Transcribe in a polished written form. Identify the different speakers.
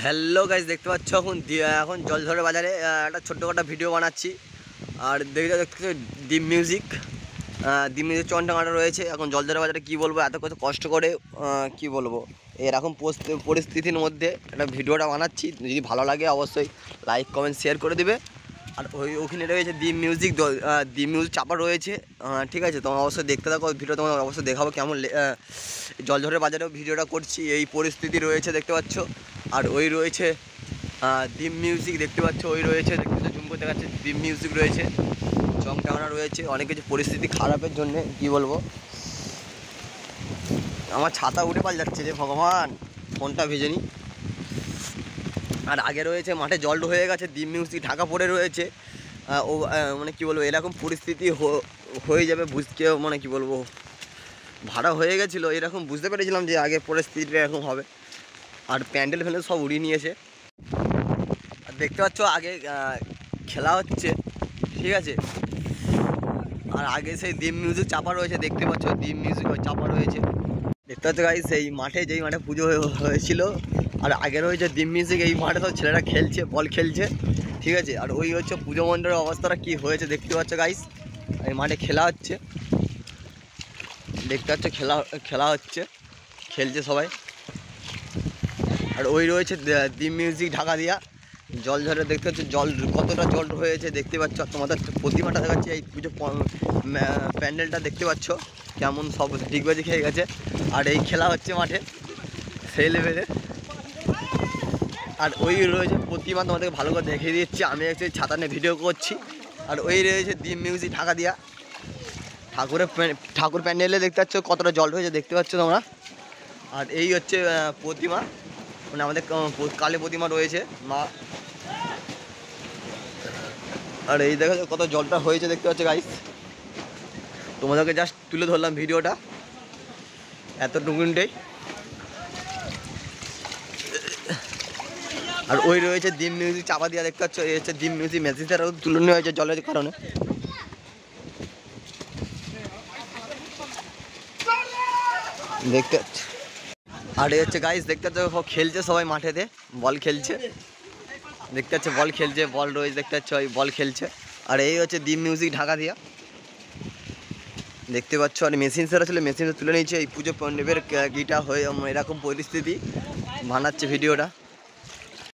Speaker 1: Hello guys, দেখতে পাচ্ছ এখন জলঝড়ের বাজারে একটা ছোট্টখাটো ভিডিও বানাচ্ছি। আর দেখতে ডিম মিউজিক চন্টাঙাটা রয়েছে এখন জলঝড়ের বাজারে। কি বলবো, এত কষ্ট করে কি বলবো, এরকম পরিস্থিতির মধ্যে একটা ভিডিওটা বানাচ্ছি। যদি ভালো লাগে অবশ্যই লাইক কমেন্ট শেয়ার করে দিবে। আর ওখানে রয়েছে ডিম মিউজিক চাপা রয়েছে, ঠিক আছে। তোমার অবশ্যই দেখতে থাকো ভিডিও, তোমার অবশ্যই দেখাবো কেমন জলঝড়ের বাজারেও ভিডিওটা করছি। এই পরিস্থিতি রয়েছে দেখতে পাচ্ছ। আর ওই রয়েছে ডিম মিউজিক দেখতে পাচ্ছ, ওই রয়েছে দেখতে জুম করতে দেখাচ্ছে ডিম মিউজিক রয়েছে, চংটাঙানা রয়েছে। অনেক কিছু পরিস্থিতি খারাপের জন্যে কি বলবো, আমার ছাতা উঠে পাল যাচ্ছে যে ভগবান, ফোনটা ভেজে নি। আর আগে রয়েছে মাঠে জল হয়ে গেছে, ডিম মিউজিক ঢাকা পড়ে রয়েছে। ও মানে কী বলবো, এরকম পরিস্থিতি হয়ে যাবে বুঝতে, মানে কী বলবো, ভাড়া হয়ে গেছিলো এরকম বুঝতে পেরেছিলাম যে আগে পরিস্থিতিটা এরকম হবে। আর প্যান্ডেল ফ্যান্ডেল সব উড়িয়ে নিয়েছে। আর দেখতে পাচ্ছ আগে খেলা হচ্ছে, ঠিক আছে। আর আগে সেই ডিম মিউজিক চাপা রয়েছে দেখতে পাচ্ছ, ডিম মিউজিক চাপা রয়েছে দেখতে পাচ্ছ গাইস। সেই মাঠে যেই মাঠে পুজো হয়েছিল, আর আগে রয়েছে ডিম মিউজিক। এই মাঠে সব ছেলেরা খেলছে, বল খেলছে, ঠিক আছে। আর ওই হচ্ছে পুজো মণ্ডপের অবস্থাটা কি হয়েছে দেখতে পাচ্ছ গাইস। এই মাঠে খেলা হচ্ছে দেখতে পাচ্ছ, খেলা হচ্ছে, খেলছে সবাই। আর ওই রয়েছে ডিম মিউজিক ঢাকা দিয়া জল ঝরে দেখতে পাচ্ছ, জল কতটা জল হয়েছে দেখতে পাচ্ছ। তোমাদের প্রতিমাটা দেখাচ্ছি, এই পুজো প্যান্ডেলটা দেখতে পাচ্ছ কেমন সব ডিগবাজি খেয়ে গেছে। আর এই খেলা হচ্ছে মাঠে সেই লেভেলে। আর ওই রয়েছে প্রতিমা, তোমাদেরকে ভালো করে দেখিয়ে দিচ্ছি। আমি একটু ছাতা নিয়ে ভিডিও করছি। আর ওই রয়েছে ডিম মিউজিক ঢাকা দিয়া ঠাকুর প্যান্ডেলে দেখতে পাচ্ছ কতটা জল হয়েছে দেখতে পাচ্ছ তোমরা। আর এই হচ্ছে প্রতিমা, মানে আমাদের কালী প্রতিমা রয়েছে মা। আর এই দেখো কত জলটা হয়েছে দেখতে পাচ্ছ গাইস। তোমাদেরকে জাস্ট তুলে ধরলাম ভিডিওটা এতটুকুনটাই। আর ওই রয়েছে ডিম মিউজিক চাপা দিয়া দেখতে পাচ্ছ, এই হচ্ছে ডিম মিউজিক মেশিনটারও তুলে নেওয়া হয়েছে জলের কারণে দেখতে পাচ্ছ। আর এই হচ্ছে গাইস দেখতে পাচ্ছ খেলছে সবাই মাঠেতে, বল খেলছে দেখতে পাচ্ছ, বল খেলছে, বল রয়েছে দেখতে পাচ্ছ, ওই বল খেলছে। আর এই হচ্ছে ডিম মিউজিক ঢাকা দিয়া দেখতে পাচ্ছ। আর মেশিন সেরা ছিল, মেশিনটা তুলে নিয়েছে। এই পুজো পণ্ডবের গিটা হয়ে এরকম পরিস্থিতি বানাচ্ছে ভিডিওটা।